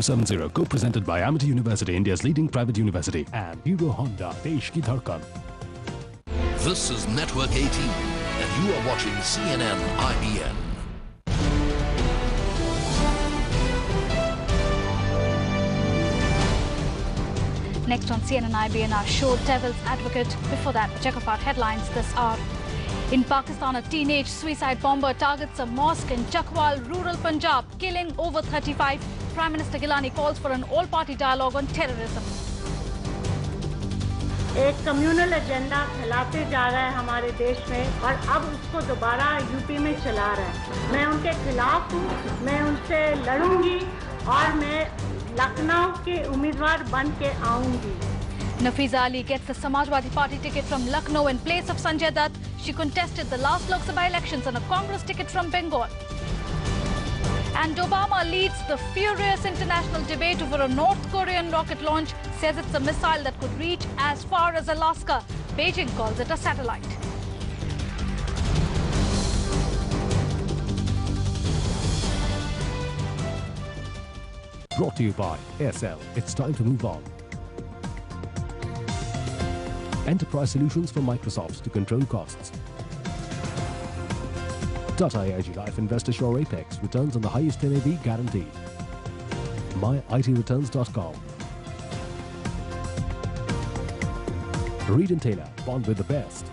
70 co-presented by Amity University, India's leading private university, and Hero Honda, Desh Ki Dhadkan. This is Network 18, and you are watching CNN IBN. Next on CNN IBN, our show Devil's Advocate. Before that, check out our headlines this hour. In Pakistan, a teenage suicide bomber targets a mosque in Chakwal, rural Punjab, killing over 35. Prime Minister Gilani calls for an all-party dialogue on terrorism. एक communal agenda फैलाते जा रहा है हमारे देश में और अब उसको दोबारा यूपी में चला रहा है। मैं उनके खिलाफ हूँ, मैं उनसे लड़ूंगी और मैं लखनऊ के उम्मीदवार बन के आऊंगी। Nafiza Ali gets the Samajwadi Party ticket from Lucknow in place of Sanjay Dutt. She contested the last Lok Sabha elections on a Congress ticket from Bengal. And Obama leads the furious international debate over a North Korean rocket launch, says it's a missile that could reach as far as Alaska. Beijing calls it a satellite. Brought to you by SL. It's time to move on. Enterprise solutions for Microsoft to control costs. Tata AIG Life Invest Assure Apex returns on the highest NAV guaranteed. MyITReturns.com. Reed & Taylor, bond with the best.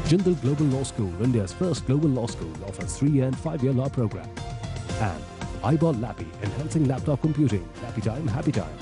Jindal Global Law School, India's first global law school, offers 3-year and 5-year law program. And iBot Lappy, enhancing laptop computing. Lappy time, happy time.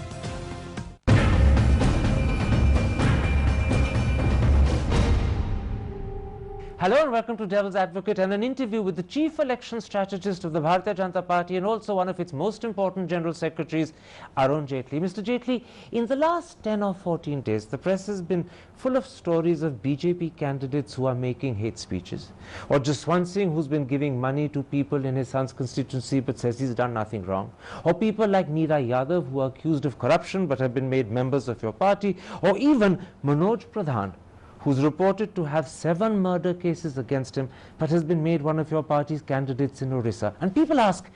Hello and welcome to Devil's Advocate and an interview with the chief election strategist of the Bharatiya Janata Party and also one of its most important general secretaries, Arun Jaitley. Mr. Jaitley, in the last 10 or 14 days, the press has been full of stories of BJP candidates who are making hate speeches, or Jaswant Singh who's been giving money to people in his son's constituency but says he's done nothing wrong, or people like Neera Yadav who are accused of corruption but have been made members of your party, or even Manoj Pradhan, who's reported to have 7 murder cases against him, but has been made one of your party's candidates in Orissa. And people ask,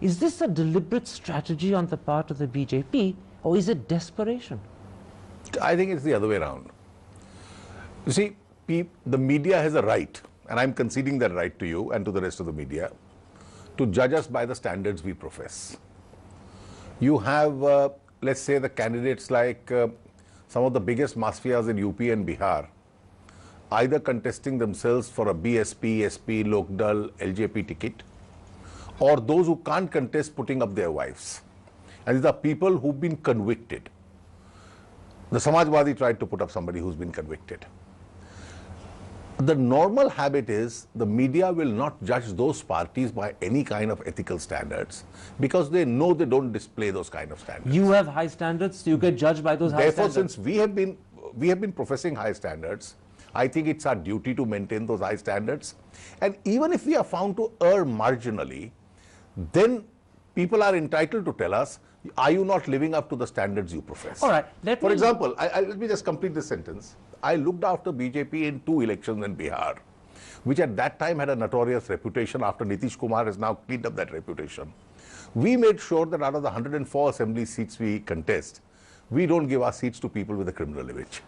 is this a deliberate strategy on the part of the BJP, or is it desperation? I think it's the other way around. You see, the media has a right, and I'm conceding that right to you and to the rest of the media, to judge us by the standards we profess. You have, let's say, the candidates like some of the biggest mafias in UP and Bihar, either contesting themselves for a BSP, SP, Lokdal, LJP ticket, or those who can't contest putting up their wives. And these are people who've been convicted. The Samajwadi tried to put up somebody who's been convicted. The normal habit is the media will not judge those parties by any kind of ethical standards because they know they don't display those kind of standards. You have high standards, you get judged by those high standards. Therefore, since we have been professing high standards, I think it's our duty to maintain those high standards. And even if we are found to err marginally, then people are entitled to tell us, are you not living up to the standards you profess? All right. For example, let me just complete this sentence. I looked after BJP in 2 elections in Bihar, which at that time had a notorious reputation. After Nitish Kumar has now cleaned up that reputation. We made sure that out of the 104 assembly seats we contest, we don't give our seats to people with a criminal image.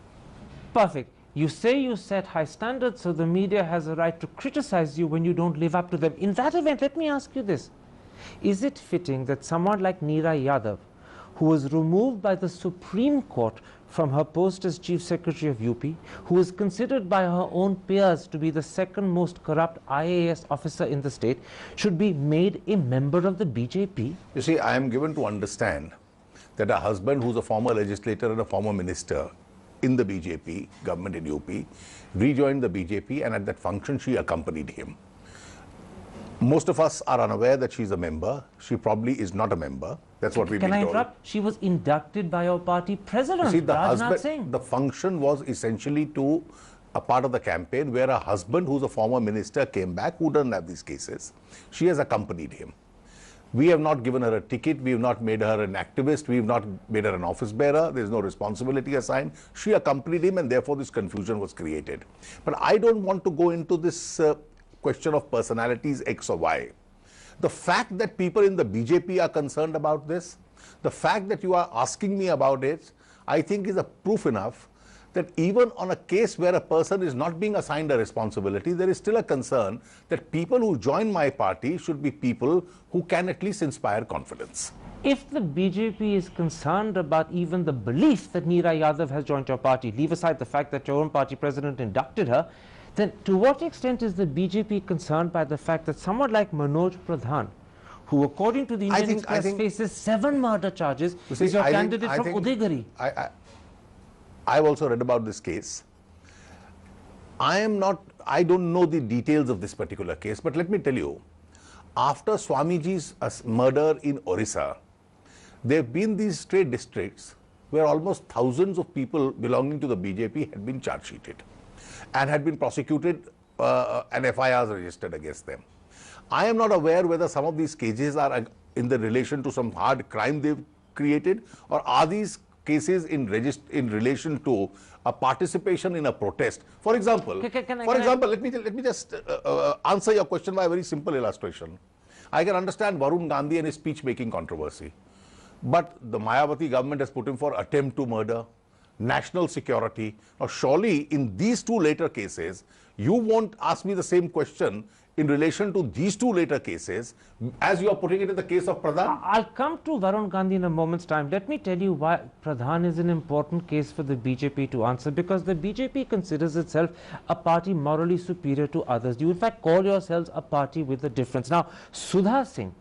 Perfect. You say you set high standards, so the media has a right to criticize you when you don't live up to them. In that event, let me ask you this. Is it fitting that someone like Neera Yadav, who was removed by the Supreme Court from her post as Chief Secretary of UP, who is considered by her own peers to be the second most corrupt IAS officer in the state, should be made a member of the BJP? You see, I am given to understand that a husband who's a former legislator and a former minister in the BJP government in UP rejoined the BJP, and at that function she accompanied him. Most of us are unaware that she's a member. She probably is not a member. That's what we've been told. Can I interrupt? She was inducted by your party president. See, the function was essentially to a part of the campaign where a husband who's a former minister came back who doesn't have these cases. She has accompanied him. We have not given her a ticket. We have not made her an activist. We have not made her an office bearer. There is no responsibility assigned. She accompanied him, and therefore this confusion was created. But I don't want to go into this question of personalities X or Y. The fact that people in the BJP are concerned about this, the fact that you are asking me about it, I think is a proof enough that even on a case where a person is not being assigned a responsibility, there is still a concern that people who join my party should be people who can at least inspire confidence. If the BJP is concerned about even the belief that Neera Yadav has joined your party, leave aside the fact that your own party president inducted her, then to what extent is the BJP concerned by the fact that someone like Manoj Pradhan, who according to the Indian Express faces 7 murder charges, is your candidate from Udaigari? I've also read about this case. I don't know the details of this particular case, but let me tell you, after Swamiji's murder in Orissa, there have been these trade districts where almost thousands of people belonging to the BJP had been charge sheeted and had been prosecuted and FIRs registered against them. I am not aware whether some of these cases are in the relation to some hard crime they've created, or are these cases in relation to a participation in a protest. For example, let me just answer your question by a very simple illustration. I can understand Varun Gandhi and his speech-making controversy, but the Mayawati government has put him for attempt to murder, national security. Now, surely in these 2 later cases, you won't ask me the same question in relation to these 2 later cases as you are putting it in the case of Pradhan? I'll come to Varun Gandhi in a moment's time. Let me tell you why Pradhan is an important case for the BJP to answer, because the BJP considers itself a party morally superior to others. You in fact call yourselves a party with a difference. Now, Sudha Singh,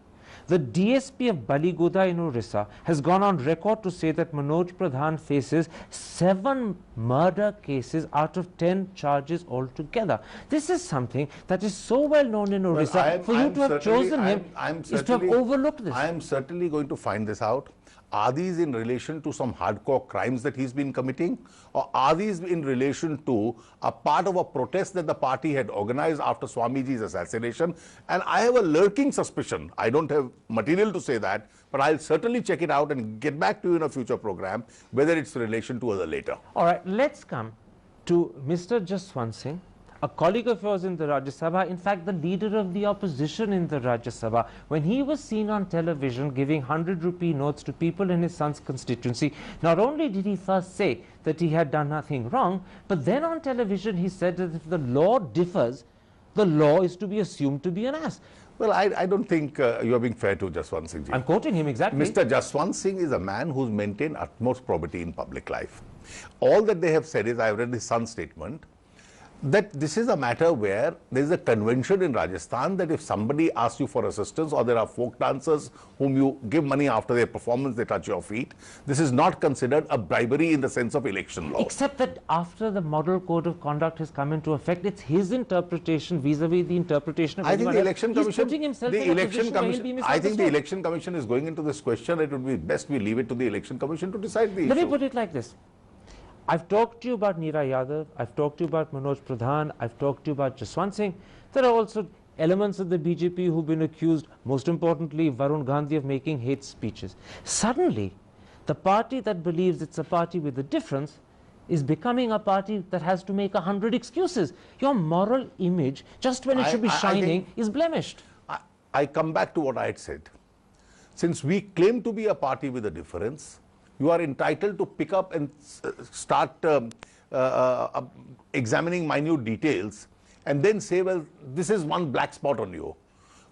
the DSP of Baligoda in Orissa, has gone on record to say that Manoj Pradhan faces 7 murder cases out of 10 charges altogether. This is something that is so well known in Orissa. For you to have chosen him is to have overlooked this. I am certainly going to find this out. Are these in relation to some hardcore crimes that he's been committing? Or are these in relation to a part of a protest that the party had organized after Swamiji's assassination? And I have a lurking suspicion, I don't have material to say that, but I'll certainly check it out and get back to you in a future program, whether it's in relation to or later. All right, let's come to Mr. Jaswant Singh, a colleague of yours in the Rajya Sabha, in fact the leader of the opposition in the Rajya Sabha. When he was seen on television giving 100-rupee notes to people in his son's constituency, not only did he first say that he had done nothing wrong, but then on television he said that if the law differs, the law is to be assumed to be an ass. Well, I don't think you are being fair to Jaswant Singh ji. I'm quoting him exactly. Mr. Jaswant Singh is a man who's maintained utmost probity in public life. All that they have said is, I've read his son's statement, that this is a matter where there is a convention in Rajasthan that if somebody asks you for assistance, or there are folk dancers whom you give money after their performance, they touch your feet, this is not considered a bribery in the sense of election law. Except that after the model code of conduct has come into effect, it's his interpretation vis-a-vis the interpretation of I think the election commission, I think the election commission is going into this question. It would be best we leave it to the election commission to decide the issue. Let me put it like this. I've talked to you about Neera Yadav, I've talked to you about Manoj Pradhan, I've talked to you about Jaswant Singh. There are also elements of the BJP who've been accused, most importantly Varun Gandhi, of making hate speeches. Suddenly, the party that believes it's a party with a difference is becoming a party that has to make 100 excuses. Your moral image, just when it should be shining, is blemished. I come back to what I had said. Since we claim to be a party with a difference, you are entitled to pick up and start examining minute details and then say, well, this is one black spot on you.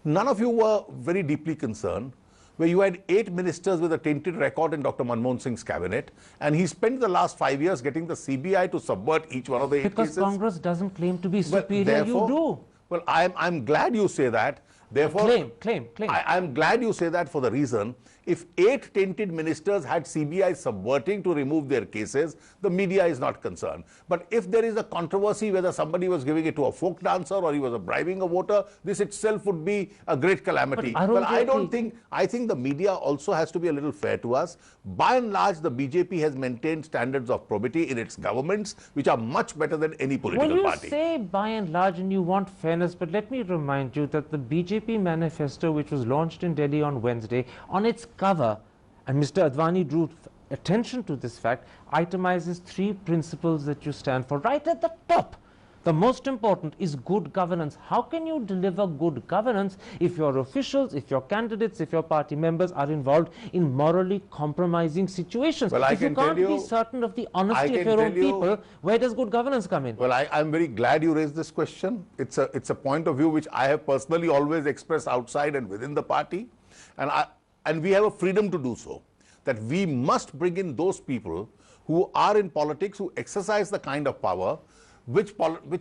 None of you were very deeply concerned where you had 8 ministers with a tainted record in Dr. Manmohan Singh's cabinet, and he spent the last 5 years getting the CBI to subvert each one of the 8 cases. Because Congress doesn't claim to be superior, you do. Well, I'm glad you say that. Therefore, claim. I'm glad you say that for the reason, if 8 tainted ministers had CBI subverting to remove their cases, the media is not concerned. But if there is a controversy whether somebody was giving it to a folk dancer or he was bribing a voter, this itself would be a great calamity. But I think the media also has to be a little fair to us. By and large, the BJP has maintained standards of probity in its governments, which are much better than any political party. You say by and large and you want fairness, but let me remind you that the BJP manifesto, which was launched in Delhi on Wednesday, on its cover, and Mr. Advani drew attention to this fact, itemizes 3 principles that you stand for. Right at the top, The most important is good governance. How can you deliver good governance if your officials, if your candidates, if your party members are involved in morally compromising situations? Well, if you can't be certain of the honesty of your own people, where does good governance come in? Well, I'm very glad you raised this question. It's a point of view which I have personally always expressed outside and within the party. And we have a freedom to do so. That we must bring in those people who are in politics, who exercise the kind of power which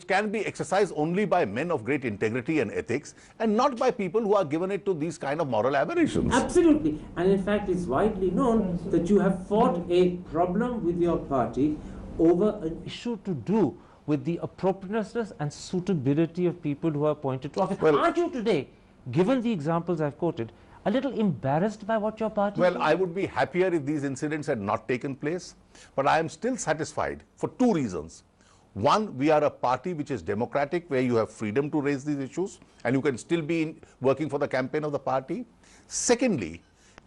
can be exercised only by men of great integrity and ethics, and not by people who are given it to these kind of moral aberrations. Absolutely. And in fact, it's widely known that you have fought a problem with your party over an issue to do with the appropriateness and suitability of people who are appointed to office. Well, aren't you today, given the examples I've quoted, a little embarrassed by what your party Well, did? I would be happier if these incidents had not taken place, but I am still satisfied for two reasons. One, we are a party which is democratic, where you have freedom to raise these issues and you can still be working for the campaign of the party. Secondly,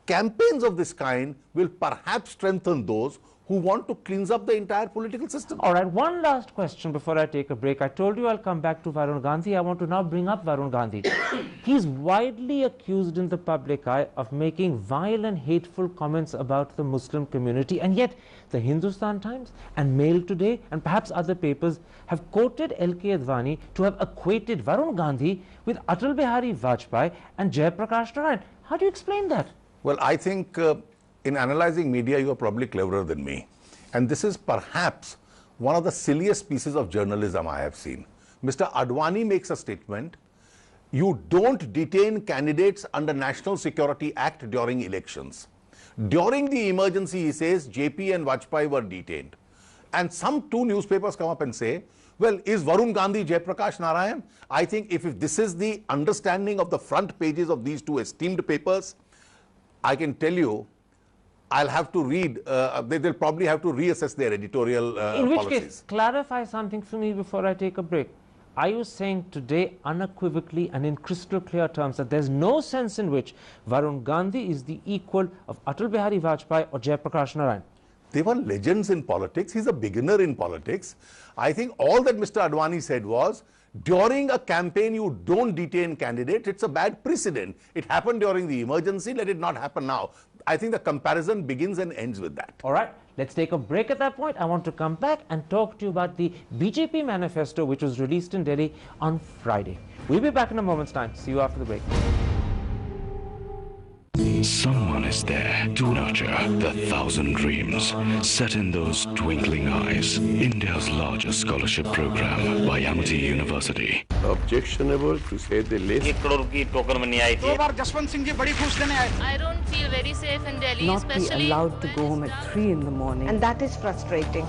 campaigns of this kind will perhaps strengthen those who want to cleanse up the entire political system. All right, one last question before I take a break. I told you I'll come back to Varun Gandhi. I want to now bring up Varun Gandhi. He's widely accused in the public eye of making vile and hateful comments about the Muslim community, and yet the Hindustan Times and Mail Today and perhaps other papers have quoted L.K. Advani to have equated Varun Gandhi with Atal Bihari Vajpayee and Jayaprakash Narayan. How do you explain that? Well, I think in analyzing media, you are probably cleverer than me. And this is perhaps one of the silliest pieces of journalism I have seen. Mr. Advani makes a statement, you don't detain candidates under National Security Act during elections. During the emergency, he says, JP and Vajpayee were detained. And some two newspapers come up and say, well, is Varun Gandhi Jayaprakash Narayan? I think if this is the understanding of the front pages of these two esteemed papers, I can tell you, I'll have to read, they'll probably have to reassess their editorial In which policies. case, clarify something for me before I take a break. Are you saying today unequivocally and in crystal clear terms that there's no sense in which Varun Gandhi is the equal of Atal Bihari Vajpayee or Jayaprakash Narayan? They were legends in politics. He's a beginner in politics. I think all that Mr. Advani said was, during a campaign, you don't detain candidates. It's a bad precedent. It happened during the emergency. Let it not happen now. I think the comparison begins and ends with that. All right, let's take a break at that point. I want to come back and talk to you about the BJP manifesto, which was released in Delhi on Friday. We'll be back in a moment's time. See you after the break. Someone is there to nurture the 1,000 dreams set in those twinkling eyes. India's largest scholarship program by Amity University. Objectionable to say the least. 1 crore की token में नहीं आई थी। 2 बार जसवंत सिंह जी बड़ी घूस देने आए। I don't feel very safe in Delhi, not especially be allowed to go home at 3 in the morning, and that is frustrating.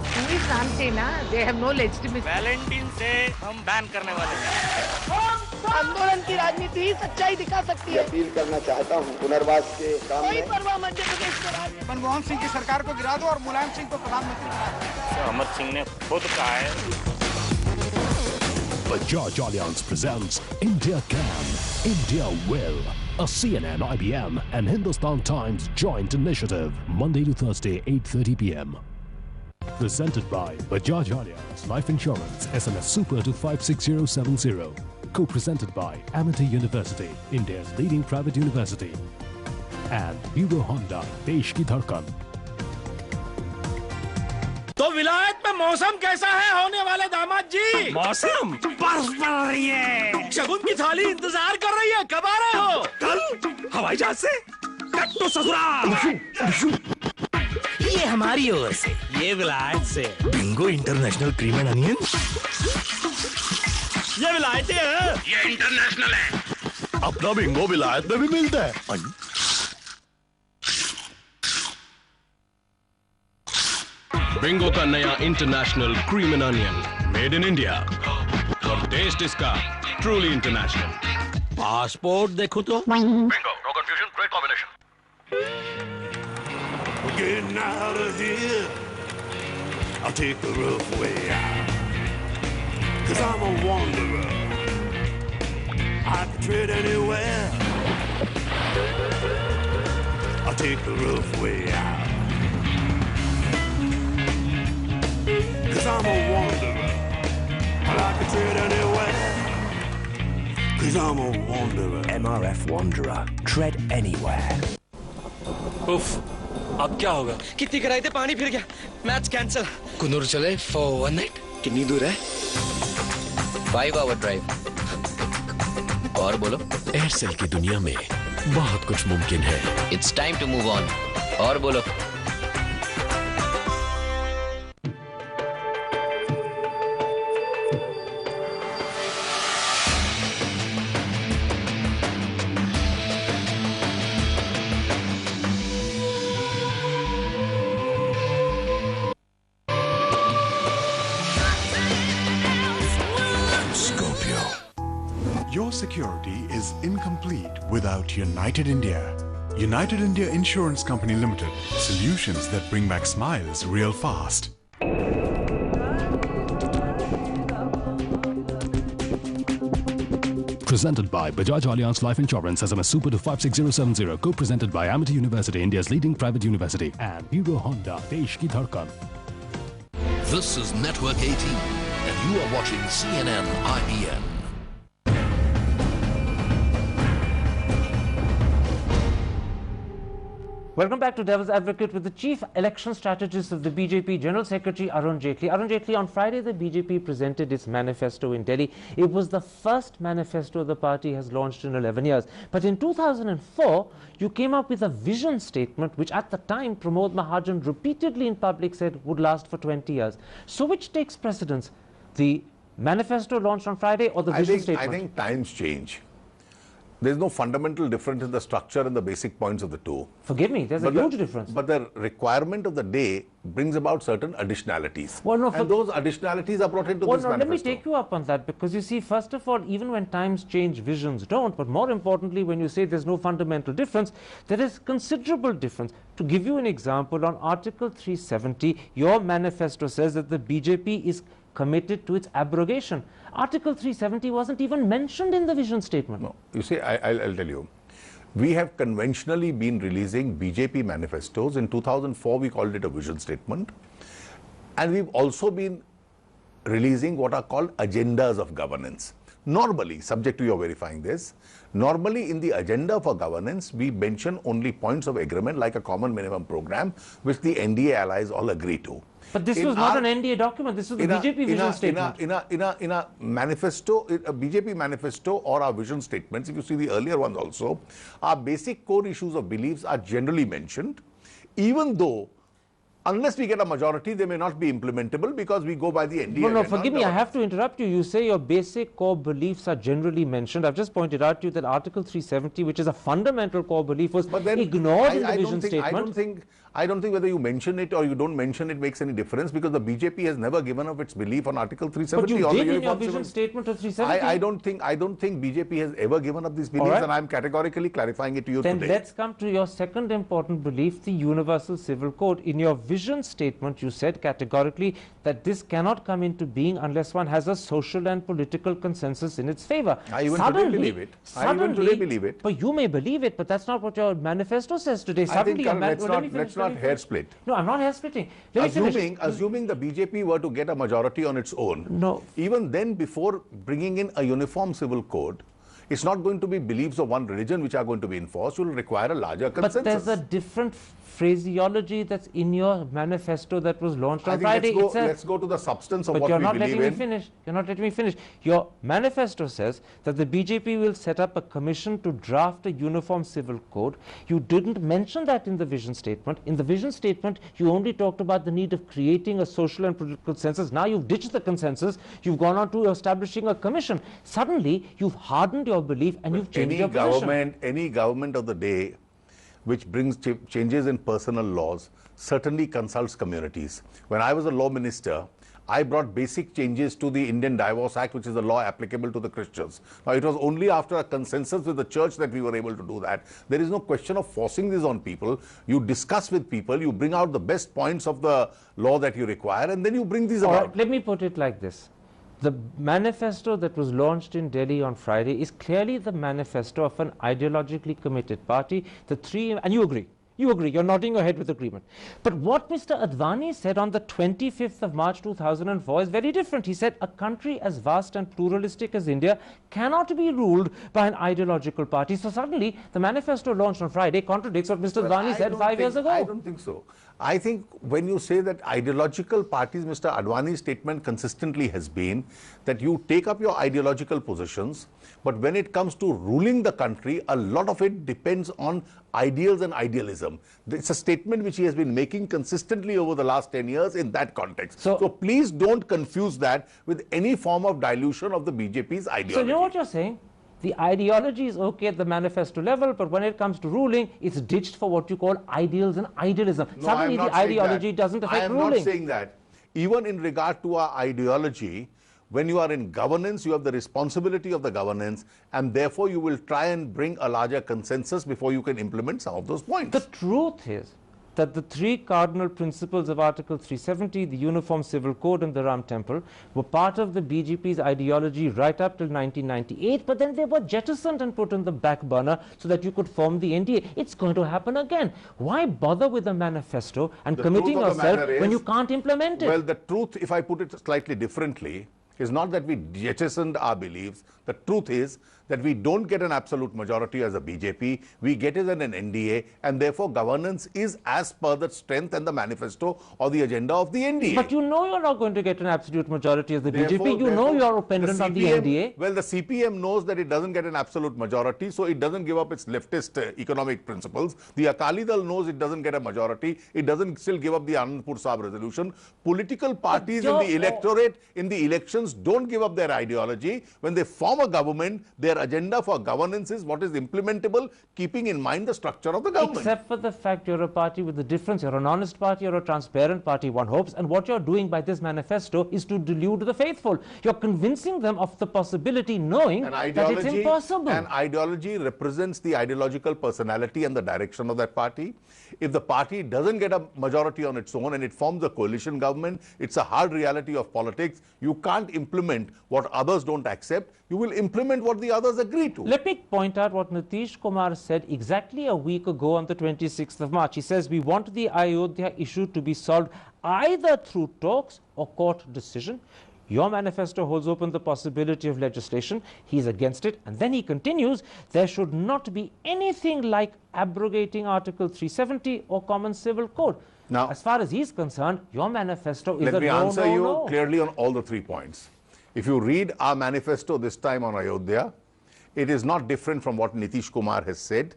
They have no legitimacy. Valentine से हम बैन करने वाले हैं। आंदोलन की राजनीति ही सच्चाई दिखा सकती है। अपील करना चाहता हूँ पुनर्वास के काम कोई में। परवाह मध्य प्रदेश को राज्य। मनमोहन सिंह की सरकार को गिरा दो और मुलायम सिंह को प्रधानमंत्री बना दो। अमर सिंह ने खुद कहा है। Bajaj Allianz presents India Can, India Will, a CNN, IBN and Hindustan Times joint initiative, Monday to Thursday, 8:30 p.m. Presented by Bajaj Allianz Life Insurance, SMS Super to 56070. Co-presented by Amity University, India's leading private university. And Hero Honda, Desh Ki Dhadkan. तो विलायत में मौसम कैसा है होने वाले दामाद जी? मौसम बर्फ पड़ रही है। शगुन की थाली इंतजार कर रही है, कब आ रहे हो? कल हवाई जहाज से कट्टू ससुराल। ये हमारी ओर से, ये विलायत से Bingo international cream and onion. ये विलायती है, ये इंटरनेशनल है। अपना बिंगो विलायत में भी मिलता है। बिंगो का नया international cream and onion made in India और टेस्ट इसका ट्रूली इंटरनेशनल। पासपोर्ट देखो तो। Bingo, no confusion, great combination. Getting out of here, I'll take the rough way out, 'cause I'm a wanderer, I can tread anywhere, I'll take the rough way out, 'cause I'm a wanderer, I can tread anywhere, 'cause I'm a wanderer. MRF Wanderer. Tread anywhere. उफ, अब क्या होगा? कितनी कराई थे, पानी फिर गया, मैच कैंसिल। कुनूर चले for one night? कितनी दूर है? 5 hour drive. और बोलो? एयरसेल की दुनिया में बहुत कुछ मुमकिन है। It's time to move on. और बोलो? Your security is incomplete without United India. United India Insurance Company Limited. Solutions that bring back smiles real fast. Presented by Bajaj Allianz Life Insurance, SMS Super to 56070. Co-presented by Amity University, India's leading private university. And Hero Honda, Desh Ki Dhadkan. This is Network 18, and you are watching CNN IBN. Welcome back to Devil's Advocate with the Chief Election Strategist of the BJP, General Secretary Arun Jaitley. Arun Jaitley, on Friday the BJP presented its manifesto in Delhi. It was the first manifesto the party has launched in 11 years. But in 2004, you came up with a vision statement which at the time Pramod Mahajan repeatedly in public said would last for 20 years. So which takes precedence, the manifesto launched on Friday or the vision statement? I think times change. There's no fundamental difference in the structure and the basic points of the two. Forgive me, there's a huge difference. But the requirement of the day brings about certain additionalities. Well, no, and those additionalities are brought into this manifesto. Let me take you up on that, because you see, first of all, even when times change, visions don't. But more importantly, when you say there's no fundamental difference, there is considerable difference. To give you an example, on Article 370, your manifesto says that the BJP is committed to its abrogation. Article 370 wasn't even mentioned in the vision statement. No, you see, I'll tell you. We have conventionally been releasing BJP manifestos. In 2004, we called it a vision statement. And we've also been releasing what are called agendas of governance. Normally, subject to your verifying this, normally in the agenda for governance, we mention only points of agreement like a common minimum program, which the NDA allies all agree to. But this was not an NDA document. This was the BJP vision statement. In a manifesto, a BJP manifesto or our vision statements, if you see the earlier ones also, our basic core issues of beliefs are generally mentioned, even though unless we get a majority, they may not be implementable because we go by the NDA. No, forgive me, I have to interrupt you. You say your basic core beliefs are generally mentioned. I've just pointed out to you that Article 370, which is a fundamental core belief, was ignored in the vision statement. I don't think whether you mention it or you don't mention it makes any difference, because the BJP has never given up its belief on Article 370. But you did in your vision statement of 370. I don't think BJP has ever given up these beliefs, and I'm categorically clarifying it to you today. Then let's come to your second important belief, the Universal Civil Code. In your vision statement, you said categorically that this cannot come into being unless one has a social and political consensus in its favor. I even today believe it. I even today believe it. But you may believe it, but that's not what your manifesto says today. Suddenly, let's not hair split. No, I'm not hair splitting. Assuming the BJP were to get a majority on its own, even then, before bringing in a uniform civil code, it's not going to be beliefs of one religion which are going to be enforced. You will require a larger consensus. But there's a different phraseology that's in your manifesto that was launched on Friday. Let's go to the substance of what we believe in. But you're not letting me finish. You're not letting me finish. Your manifesto says that the BJP will set up a commission to draft a uniform civil code. You didn't mention that in the vision statement. In the vision statement, you only talked about the need of creating a social and political consensus. Now you've ditched the consensus. You've gone on to establishing a commission. Suddenly, you've hardened your belief and you've changed your position. Any government of the day which brings changes in personal laws certainly consults communities. When I was a law minister, I brought basic changes to the Indian Divorce Act, which is a law applicable to the Christians. Now, it was only after a consensus with the church that we were able to do that. There is no question of forcing this on people. You discuss with people, you bring out the best points of the law that you require, and then you bring these about. Right, let me put it like this. The manifesto that was launched in Delhi on Friday is clearly the manifesto of an ideologically committed party. And you agree, You agree, you're nodding your head with agreement. But what Mr. Advani said on the 25th of March 2004 is very different. He said a country as vast and pluralistic as India cannot be ruled by an ideological party. So suddenly, the manifesto launched on Friday contradicts what Mr. Advani said 5 years ago. I don't think so. I think when you say that ideological parties, Mr. Advani's statement consistently has been that you take up your ideological positions, but when it comes to ruling the country, a lot of it depends on ideals and idealism. It's a statement which he has been making consistently over the last 10 years in that context. So please don't confuse that with any form of dilution of the BJP's ideology. So you know what you're saying? The ideology is okay at the manifesto level, but when it comes to ruling, it's ditched for what you call ideals and idealism. No, suddenly the ideology doesn't affect ruling. I am not saying that. Even in regard to our ideology, when you are in governance, you have the responsibility of the governance, and therefore you will try and bring a larger consensus before you can implement some of those points. The truth is that the three cardinal principles of Article 370, the Uniform Civil Code and the Ram Temple, were part of the BJP's ideology right up till 1998, but then they were jettisoned and put on the back burner so that you could form the NDA. It's going to happen again. Why bother with a manifesto and committing yourself when you can't implement it? Well, the truth, if I put it slightly differently, is not that we jettisoned our beliefs. The truth is that we don't get an absolute majority as a BJP, we get it in an NDA, and therefore governance is as per the strength and the manifesto or the agenda of the NDA. But you know you're not going to get an absolute majority as the BJP. You know you're dependent on the NDA. Well, the CPM knows that it doesn't get an absolute majority, so it doesn't give up its leftist economic principles. The Akali Dal knows it doesn't get a majority. It doesn't still give up the Anandpur Sahib resolution. Political parties in the electorate, in the elections, don't give up their ideology. When they form a government, their agenda for governance is what is implementable, keeping in mind the structure of the government. Except for the fact you're a party with a difference. You're an honest party, you're a transparent party, one hopes. And what you're doing by this manifesto is to delude the faithful. You're convincing them of the possibility, knowing that it's impossible. An ideology represents the ideological personality and the direction of that party. If the party doesn't get a majority on its own and it forms a coalition government, it's a hard reality of politics. You can't implement what others don't accept. You will implement what the others agree to. Let me point out what Nitish Kumar said exactly a week ago on the 26th of March. He says, we want the Ayodhya issue to be solved either through talks or court decision. Your manifesto holds open the possibility of legislation. He's against it. And then he continues, there should not be anything like abrogating Article 370 or Common Civil Code. Now, as far as he's concerned, your manifesto is a no, no, no. Let me answer you clearly on all the 3 points. If you read our manifesto this time on Ayodhya, it is not different from what Nitish Kumar has said.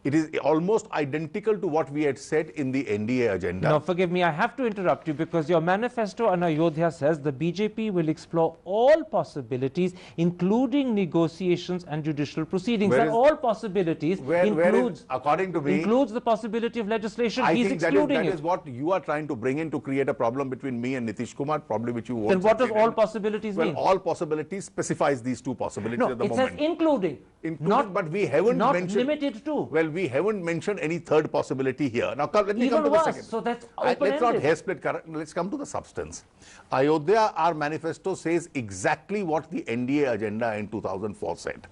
It is almost identical to what we had said in the NDA agenda. Now, forgive me, I have to interrupt you because your manifesto on Ayodhya says the BJP will explore all possibilities, including negotiations and judicial proceedings. And all possibilities according to me, includes the possibility of legislation. I He's think excluding that is what you are trying to bring in to create a problem between me and Nitish Kumar, probably which you won't. Then what does all possibilities mean? Well, all possibilities specifies these 2 possibilities at the moment. No, it says including. Not, but we haven't mentioned. Not limited to. Well, we haven't mentioned any third possibility here. Now, let me come to the second. So that's let's not hair split. Let's come to the substance. Ayodhya, our manifesto says exactly what the NDA agenda in 2004 said.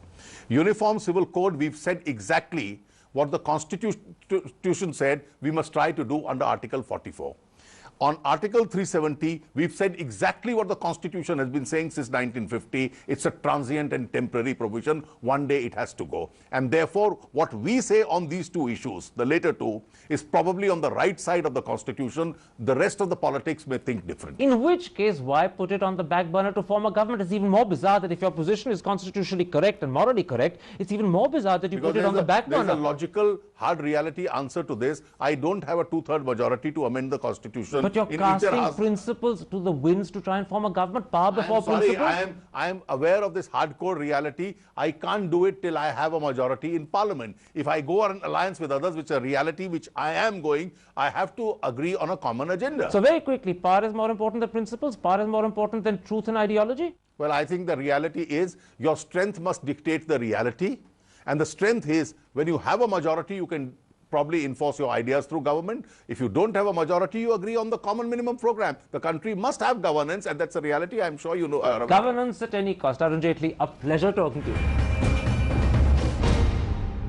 Uniform Civil Code, we've said exactly what the Constitution said we must try to do under Article 44. On Article 370, we've said exactly what the Constitution has been saying since 1950. It's a transient and temporary provision. One day it has to go. And therefore, what we say on these 2 issues, the later 2, is probably on the right side of the Constitution. The rest of the politics may think differently. In which case, why put it on the back burner to form a government? It's even more bizarre that if your position is constitutionally correct and morally correct, it's even more bizarre that you put it on the back burner. There's a logical, hard reality answer to this. I don't have a 2/3 majority to amend the Constitution. But you're casting principles to the winds to try and form a government, power before principles. I am aware of this hardcore reality. I can't do it till I have a majority in Parliament. If I go on an alliance with others, which is a reality which I am going, I have to agree on a common agenda. So very quickly, power is more important than principles? Power is more important than truth and ideology? Well, I think the reality is your strength must dictate the reality. And the strength is when you have a majority, you can probably enforce your ideas through government. If you don't have a majority, you agree on the common minimum program. The country must have governance, and that's a reality I'm sure you know. Governance at any cost. Arun Jaitley, a pleasure talking to you.